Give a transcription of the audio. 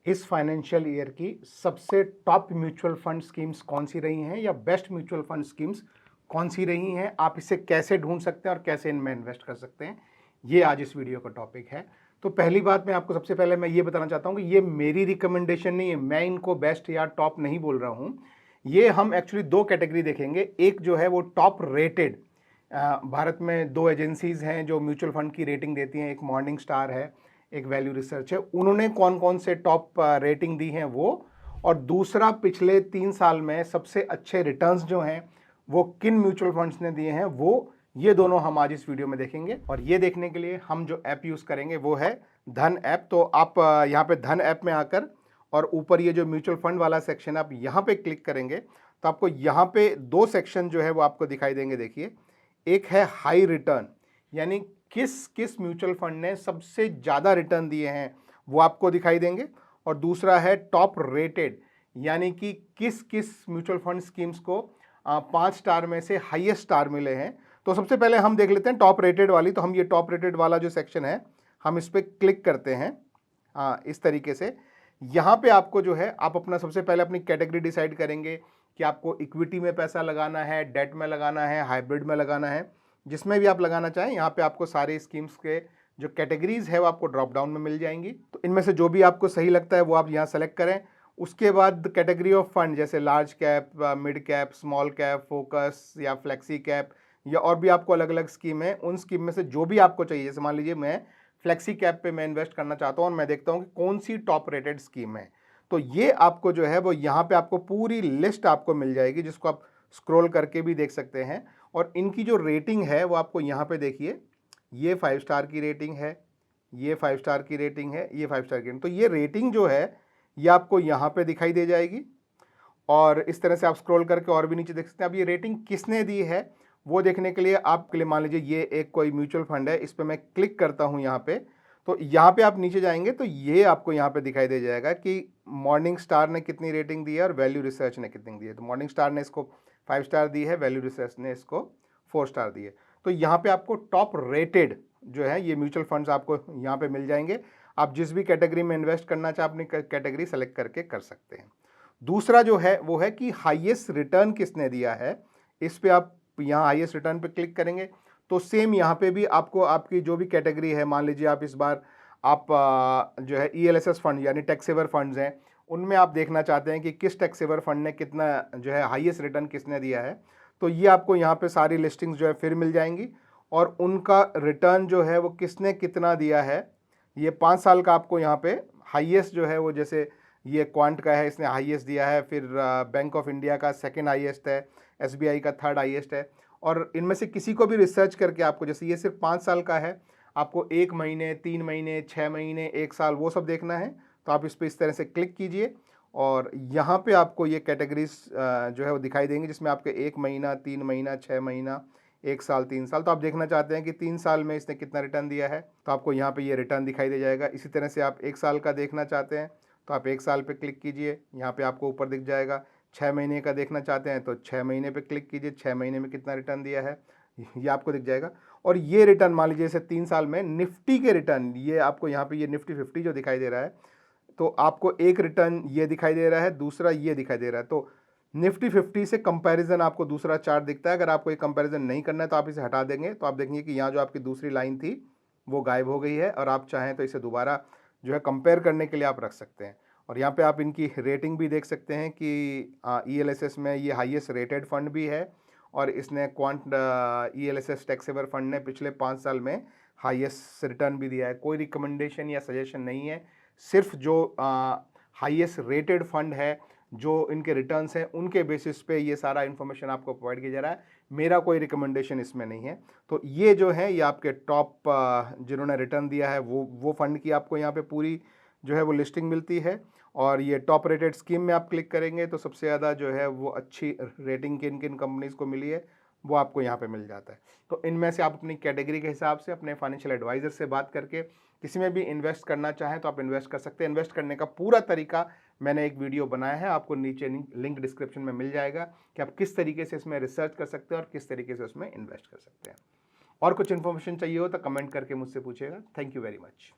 इस financial year की सबसे टॉप म्यूचुअल फंड स्कीम्स कौन सी रही हैं या बेस्ट म्यूचुअल फंड स्कीम्स कौन सी रही हैं, आप इसे कैसे ढूंढ सकते हैं और कैसे इनमें इन्वेस्ट कर सकते हैं, ये आज इस वीडियो का टॉपिक है। तो पहली बात मैं आपको सबसे पहले मैं ये बताना चाहता हूँ कि ये मेरी रिकमेंडेशन नहीं है, मैं इनको बेस्ट या टॉप नहीं बोल रहा हूँ। ये हम एक्चुअली दो कैटेगरी देखेंगे। एक जो है वो टॉप रेटेड, भारत में दो एजेंसीज हैं जो म्यूचुअल फंड की रेटिंग देती हैं, एक मॉर्निंग स्टार है, एक वैल्यू रिसर्च है। उन्होंने कौन कौन से टॉप रेटिंग दी हैं वो, और दूसरा पिछले 3 साल में सबसे अच्छे रिटर्न्स जो हैं वो किन म्यूचुअल फंड्स ने दिए हैं वो, ये दोनों हम आज इस वीडियो में देखेंगे। और ये देखने के लिए हम जो ऐप यूज़ करेंगे वो है धन ऐप। तो आप यहाँ पे धन ऐप में आकर और ऊपर ये जो म्यूचुअल फंड वाला सेक्शन आप यहाँ पे क्लिक करेंगे तो आपको यहाँ पे दो सेक्शन जो है वो आपको दिखाई देंगे। देखिए, एक है हाई रिटर्न, यानी किस किस म्यूचुअल फंड ने सबसे ज़्यादा रिटर्न दिए हैं वो आपको दिखाई देंगे, और दूसरा है टॉप रेटेड, यानी कि किस किस म्यूचुअल फंड स्कीम्स को 5 स्टार में से हाईएस्ट स्टार मिले हैं। तो सबसे पहले हम देख लेते हैं टॉप रेटेड वाली। तो हम ये टॉप रेटेड वाला जो सेक्शन है हम इस पर क्लिक करते हैं। इस तरीके से यहाँ पे आपको जो है, आप अपना सबसे पहले अपनी कैटेगरी डिसाइड करेंगे कि आपको इक्विटी में पैसा लगाना है, डेट में लगाना है, हाइब्रिड में लगाना है, जिसमें भी आप लगाना चाहें। यहाँ पे आपको सारे स्कीम्स के जो कैटेगरीज है वो आपको ड्रॉप डाउन में मिल जाएंगी। तो इनमें से जो भी आपको सही लगता है वो आप यहाँ सेलेक्ट करें। उसके बाद कैटेगरी ऑफ फंड, जैसे large cap, mid cap, small cap, focus या फ्लेक्सी कैप, या और भी आपको अलग अलग स्कीम है, उन स्कीम में से जो भी आपको चाहिए। जैसे मान लीजिए मैं फ्लेक्सी कैप पे मैं इन्वेस्ट करना चाहता हूँ और मैं देखता हूँ कि कौन सी टॉप रेटेड स्कीम है, तो ये आपको जो है वो यहाँ पे आपको पूरी लिस्ट आपको मिल जाएगी, जिसको आप स्क्रॉल करके भी देख सकते हैं। और इनकी जो रेटिंग है वो आपको यहाँ पे देखिए, ये 5 स्टार की रेटिंग है, ये 5 स्टार की रेटिंग है, ये 5 स्टार की रेटिंग। तो ये रेटिंग जो है ये आपको यहाँ पे दिखाई दे जाएगी, और इस तरह से आप स्क्रॉल करके और भी नीचे देख सकते हैं। अब ये रेटिंग किसने दी है वो देखने के लिए आपके लिए, मान लीजिए ये एक कोई म्यूचुअल फंड है, इस पर मैं क्लिक करता हूँ यहाँ पे, तो यहाँ पे आप नीचे जाएंगे तो ये आपको यहाँ पे दिखाई दे जाएगा कि मॉर्निंग स्टार ने कितनी रेटिंग दी है और वैल्यू रिसर्च ने कितनी दी है। तो मॉर्निंग स्टार ने इसको 5 स्टार दी है, वैल्यू रिसर्च ने इसको 4 स्टार दी है। तो यहाँ पे आपको टॉप रेटेड जो है ये म्यूचुअल फंड्स आपको यहाँ पे मिल जाएंगे। आप जिस भी कैटेगरी में इन्वेस्ट करना चाहे अपनी कैटेगरी सेलेक्ट करके कर सकते हैं। दूसरा जो है वो है कि हाईएस्ट रिटर्न किसने दिया है। इस पे आप यहाँ हाईएस्ट रिटर्न पे क्लिक करेंगे तो सेम यहाँ पे भी आपको आपकी जो भी कैटेगरी है, मान लीजिए आप इस बार आप जो है ELSS फंड यानी टैक्स सेवर फंड्स हैं, उनमें आप देखना चाहते हैं कि किस टैक्स सेवर फंड ने कितना जो है हाईएस्ट रिटर्न किसने दिया है, तो ये आपको यहाँ पे सारी लिस्टिंग्स जो है फिर मिल जाएंगी, और उनका रिटर्न जो है वो किसने कितना दिया है। ये 5 साल का आपको यहाँ पे हाईएस्ट जो है वो, जैसे ये क्वांट का है, इसने हाईएस्ट दिया है, फिर बैंक ऑफ इंडिया का सेकंड हाईएस्ट है, SBI का थर्ड हाईएस्ट है। और इनमें से किसी को भी रिसर्च करके आपको, जैसे ये सिर्फ 5 साल का है, आपको 1 महीने, 3 महीने, 6 महीने, 1 साल वो सब देखना है, तो आप इस पर इस तरह से क्लिक कीजिए और यहाँ पे आपको ये कैटेगरीज जो है वो दिखाई देंगी, जिसमें आपके 1 महीना, 3 महीना, 6 महीना, 1 साल, 3 साल। तो आप देखना चाहते हैं कि 3 साल में इसने कितना रिटर्न दिया है, तो आपको यहाँ पे ये रिटर्न दिखाई दे जाएगा। इसी तरह से आप 1 साल का देखना चाहते हैं तो आप 1 साल पे क्लिक कीजिए, यहाँ पे आपको ऊपर दिख जाएगा। 6 महीने का देखना चाहते हैं तो 6 महीने पे क्लिक कीजिए, 6 महीने में कितना रिटर्न दिया है ये आपको दिख जाएगा। और ये रिटर्न मान लीजिए जैसे 3 साल में निफ्टी के रिटर्न, ये आपको यहाँ पे ये निफ्टी 50 जो दिखाई दे रहा है, तो आपको एक रिटर्न ये दिखाई दे रहा है, दूसरा ये दिखाई दे रहा है। तो निफ्टी 50 से कंपैरिजन आपको दूसरा चार्ट दिखता है। अगर आपको ये कंपैरिजन नहीं करना है तो आप इसे हटा देंगे, तो आप देखेंगे कि यहाँ जो आपकी दूसरी लाइन थी वो गायब हो गई है, और आप चाहें तो इसे दोबारा जो है कंपेयर करने के लिए आप रख सकते हैं। और यहाँ पे आप इनकी रेटिंग भी देख सकते हैं कि ELSS में ये हाईएस्ट रेटेड फंड भी है, और इसने Quant ELSS tax saver fund ने पिछले 5 साल में हाईएस्ट रिटर्न भी दिया है। कोई रिकमेंडेशन या सजेशन नहीं है, सिर्फ जो हाईएस्ट रेटेड फंड है, जो इनके रिटर्न्स हैं, उनके बेसिस पे ये सारा इन्फॉर्मेशन आपको प्रोवाइड किया जा रहा है। मेरा कोई रिकमेंडेशन इसमें नहीं है। तो ये जो है ये आपके टॉप जिन्होंने रिटर्न दिया है वो फंड की आपको यहाँ पे पूरी जो है वो लिस्टिंग मिलती है। और ये टॉप रेटेड स्कीम में आप क्लिक करेंगे तो सबसे ज़्यादा जो है वो अच्छी रेटिंग किन किन कंपनीज़ को मिली है वो आपको यहाँ पे मिल जाता है। तो इनमें से आप अपनी कैटेगरी के हिसाब से अपने फाइनेंशियल एडवाइज़र से बात करके किसी में भी इन्वेस्ट करना चाहें तो आप इन्वेस्ट कर सकते हैं। इन्वेस्ट करने का पूरा तरीका मैंने एक वीडियो बनाया है, आपको नीचे लिंक डिस्क्रिप्शन में मिल जाएगा कि आप किस तरीके से इसमें रिसर्च कर सकते हैं और किस तरीके से उसमें इन्वेस्ट कर सकते हैं। और कुछ इन्फॉर्मेशन चाहिए हो तो कमेंट करके मुझसे पूछेगा। Thank you very much.